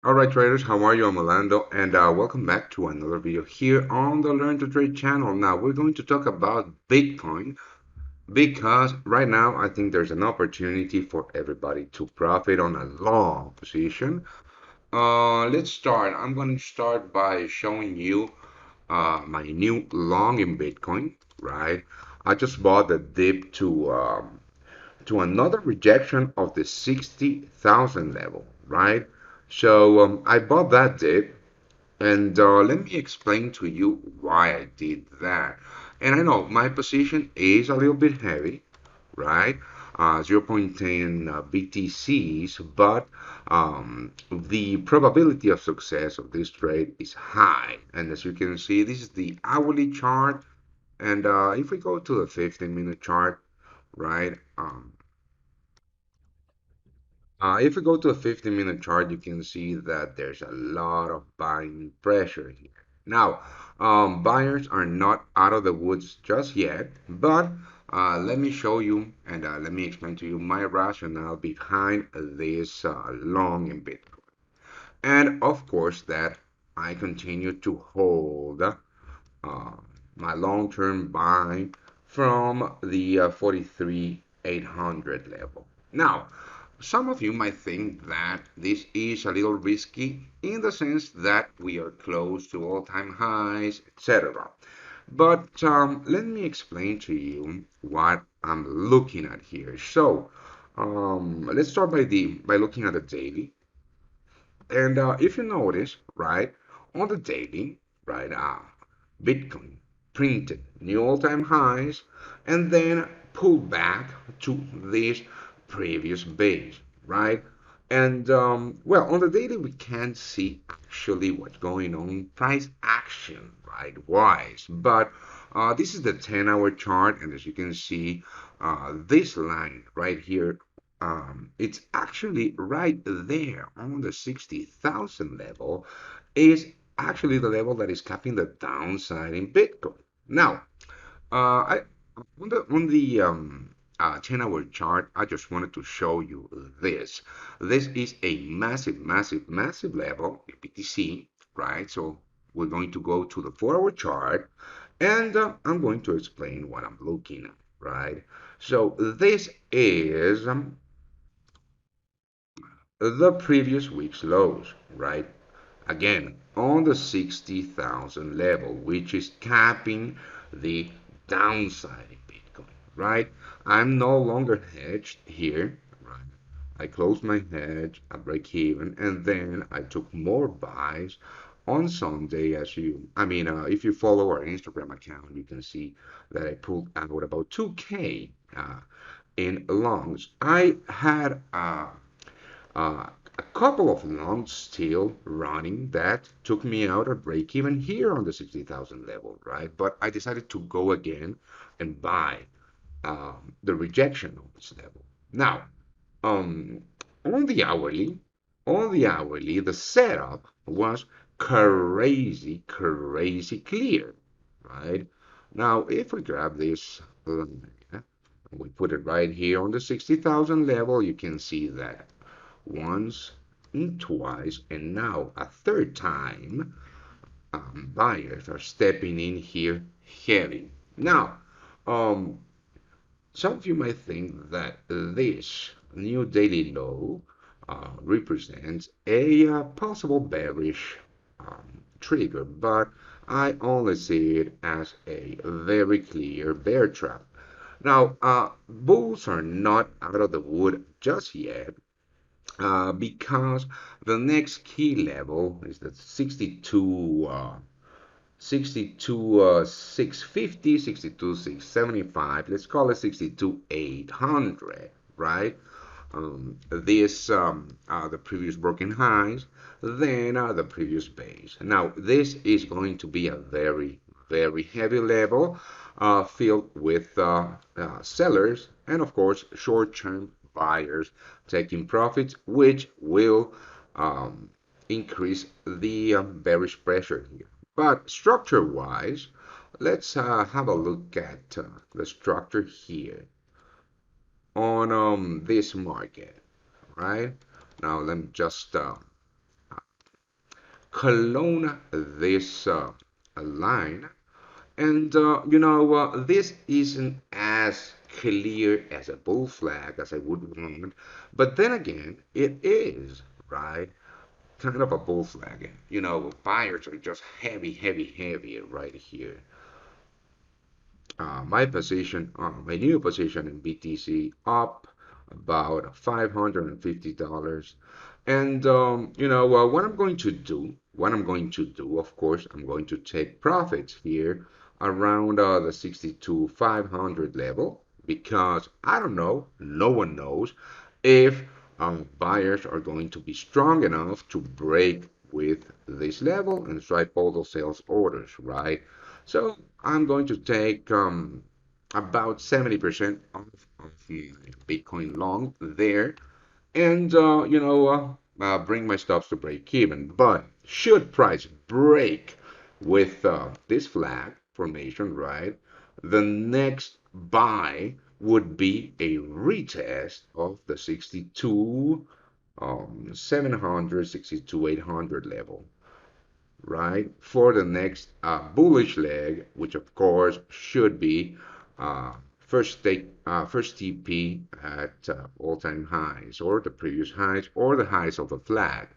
All right, traders, how are you? I'm Orlando, and welcome back to another video here on the Learn to Trade channel. Now, we're going to talk about Bitcoin because right now I think there's an opportunity for everybody to profit on a long position. Let's start. I'm going to start by showing you my new long in Bitcoin, right? I just bought the dip to another rejection of the 60,000 level, right? So I bought that dip, and let me explain to you why I did that. And I know my position is a little bit heavy, right? 0.10 BTCs, but the probability of success of this trade is high. And as you can see, this is the hourly chart. And if we go to the 15-minute chart, right? If we go to a 15-minute chart, you can see that there's a lot of buying pressure here. Now, buyers are not out of the woods just yet, but let me show you and let me explain to you my rationale behind this long in Bitcoin. And of course, that I continue to hold my long-term buy from the 43,800 level. Now, some of you might think that this is a little risky in the sense that we are close to all-time highs, etc. But let me explain to you what I'm looking at here. So let's start by looking at the daily. And if you notice, right, on the daily, right, Bitcoin printed new all-time highs and then pulled back to this previous base, right? And well, on the daily, we can't see actually what's going on price action, right, wise. But this is the 10-hour chart, and as you can see, this line right here it's actually right there on the 60,000 level is actually the level that is capping the downside in Bitcoin. Now, I on the 10-hour chart, I just wanted to show you this. This is a massive, massive, massive level in BTC, right? So we're going to go to the 4-hour chart, and I'm going to explain what I'm looking at, right? So this is the previous week's lows, right? Again, on the 60,000 level, which is capping the downside in Bitcoin, right? I'm no longer hedged here, right? I closed my hedge, I break even, and then I took more buys on Sunday. If you follow our Instagram account, you can see that I pulled out about 2K in longs. I had a couple of longs still running that took me out at break even here on the 60,000 level, right? But I decided to go again and buy the rejection of this level. Now, um, on the hourly, the setup was crazy, crazy clear, right? Now, if we grab this line, we put it right here on the 60,000 level, you can see that once and twice, and now a third time, buyers are stepping in here heavy. Now, um, some of you might think that this new daily low represents a possible bearish trigger, but I only see it as a very clear bear trap. Now, bulls are not out of the wood just yet, because the next key level is the 650, 675. Let's call it 800, right? This the previous broken highs, then the previous base. Now this is going to be a very, very heavy level filled with sellers and of course short-term buyers taking profits, which will um, increase the bearish pressure here. But structure-wise, let's have a look at the structure here on this market, right? Now let me just clone this line. And this isn't as clear as a bull flag as I would want, but then again, it is, right? Kind of a bull flag. Buyers are just heavy, heavy, heavy right here. My new position in BTC up about $550. And what I'm going to do, of course, I'm going to take profits here around the 62,500 level because I don't know, no one knows if buyers are going to be strong enough to break with this level and strike all those sales orders, right? So I'm going to take about 70% of the Bitcoin long there and bring my stops to break even. But should price break with this flag formation, right, the next buy would be a retest of the 62 700, 62 800 level, right, for the next bullish leg, which of course should be uh, first TP at all-time highs or the previous highs or the highs of the flag.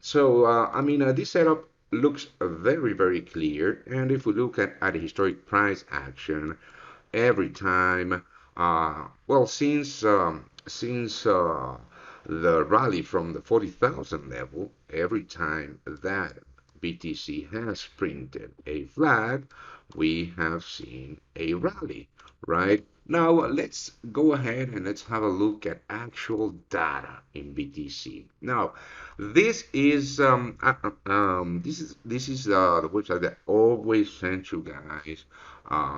So this setup looks very, very clear. And if we look at the historic price action, every time, since the rally from the 40,000 level, every time that BTC has printed a flag, we have seen a rally, right? Now let's go ahead and let's have a look at actual data in BTC. Now, this is the website that always sends you guys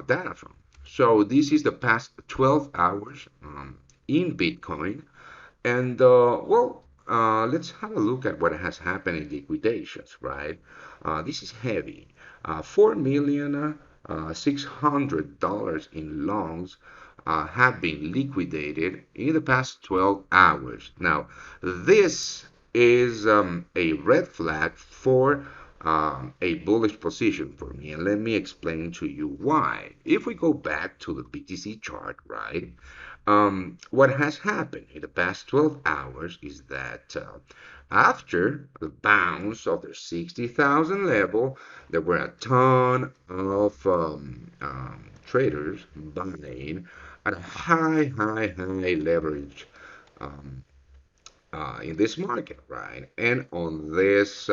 data from. So this is the past 12 hours in Bitcoin. And let's have a look at what has happened in liquidations, right? This is heavy. $4,600,000 in longs have been liquidated in the past 12 hours. Now, this is a red flag for a bullish position for me. And let me explain to you why. If we go back to the BTC chart, right? What has happened in the past 12 hours is that after the bounce of the 60,000 level, there were a ton of traders buying at a high, high, high leverage um, in this market, right? And on this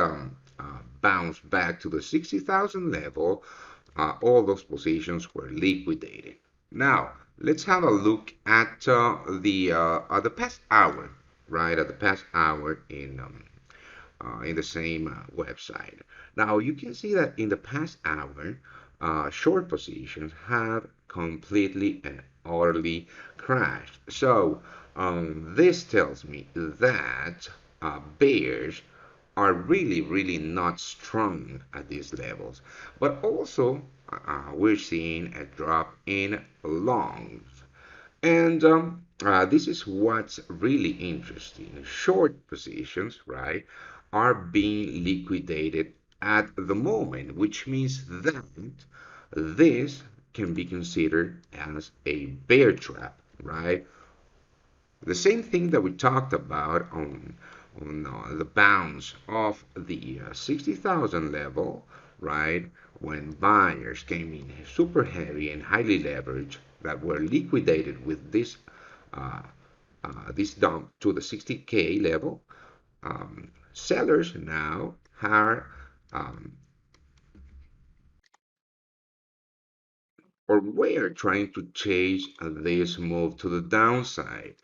bounce back to the 60,000 level, all those positions were liquidated. Now, let's have a look at the past hour, right? At the past hour in the same website. Now, you can see that in the past hour, short positions have completely and utterly crashed. So, this tells me that bears are really, really not strong at these levels. But also, we're seeing a drop in longs. And this is what's really interesting. Short positions, right, are being liquidated at the moment, which means that this can be considered as a bear trap, right? The same thing that we talked about on the bounce of the 60,000 level, right? When buyers came in super heavy and highly leveraged that were liquidated with uh, this dump to the 60K level, sellers now are um, or were trying to chase this move to the downside.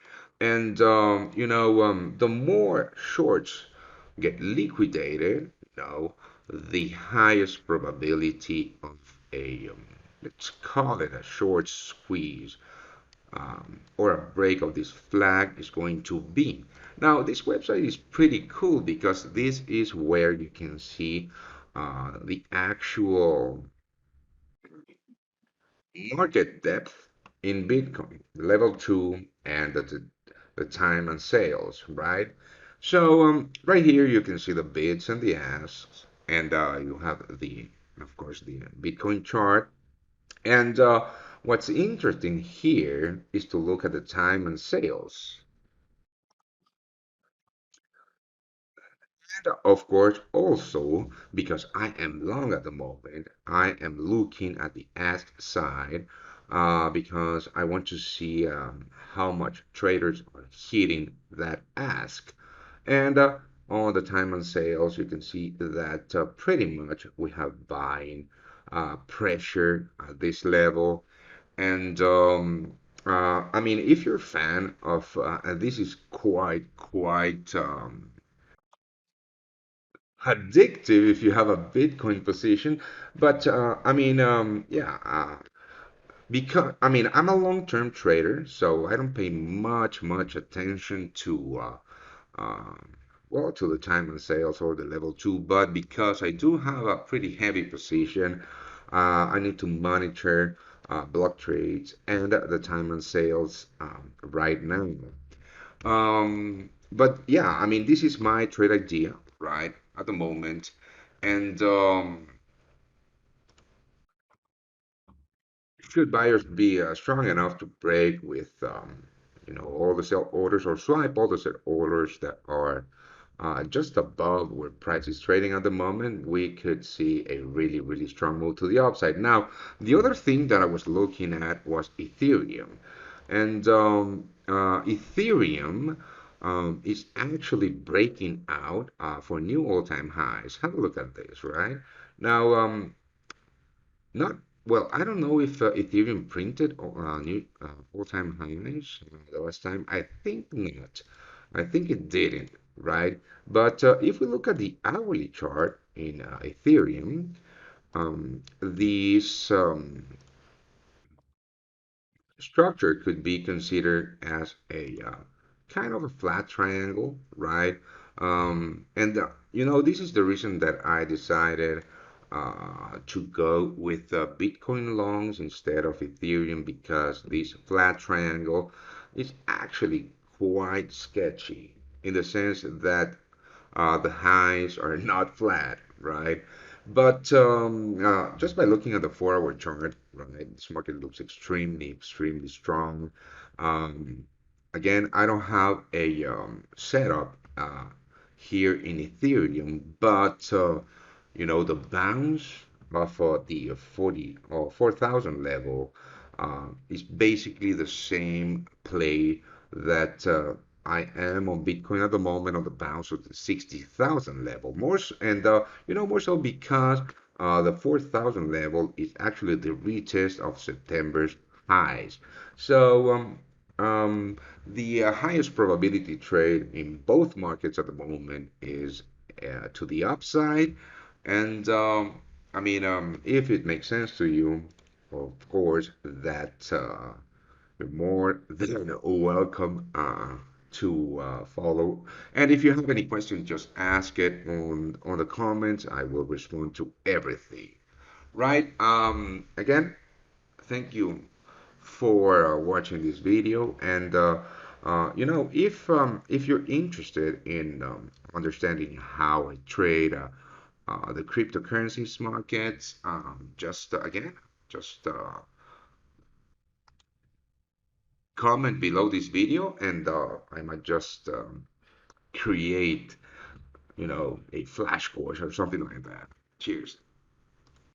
And the more shorts get liquidated, the highest probability of a let's call it a short squeeze or a break of this flag is going to be. Now, this website is pretty cool because this is where you can see the actual market depth in Bitcoin, level 2, and the time and sales, right? So right here you can see the bids and the asks. and you have the, of course, the Bitcoin chart. And what's interesting here is to look at the time and sales. And of course, also because I am long at the moment, I am looking at the ask side because I want to see how much traders are hitting that ask. And on the time on sales, you can see that pretty much we have buying pressure at this level. And I mean, if you're a fan of, and this is quite addictive if you have a Bitcoin position. But I mean, yeah, because I mean, I'm a long-term trader, so I don't pay much attention to well, to the time and sales or the level two. But because I do have a pretty heavy position, I need to monitor block trades and the time and sales right now. But yeah, I mean, this is my trade idea, right, at the moment. And should buyers be strong enough to break with, all the sell orders or swipe all the sell orders that are just above where price is trading at the moment, we could see a really strong move to the upside. Now, the other thing that I was looking at was Ethereum. And Ethereum is actually breaking out for new all-time highs. Have a look at this, right? Now, not well, I don't know if Ethereum printed new all-time highs the last time. I think not. I think it didn't, right? But if we look at the hourly chart in Ethereum, these structure could be considered as a kind of a flat triangle, right? And this is the reason that I decided to go with Bitcoin longs instead of Ethereum because this flat triangle is actually quite sketchy in the sense that the highs are not flat, right? But just by looking at the 4-hour chart, right, this market looks extremely strong. Um, Again, I don't have a setup here in Ethereum, but the bounce of the 40 or 4,000 level is basically the same play that I am on Bitcoin at the moment on the bounce of the 60,000 level. More so because the 4,000 level is actually the retest of September's highs. So the highest probability trade in both markets at the moment is to the upside. And I mean, if it makes sense to you, of course, that you're more than welcome to follow. And if you have any questions, just ask it on the comments. I will respond to everything. Right? Again, thank you for watching this video. And if you're interested in understanding how I trade the cryptocurrencies markets, just comment below this video, and I might just create, a flash course or something like that. Cheers.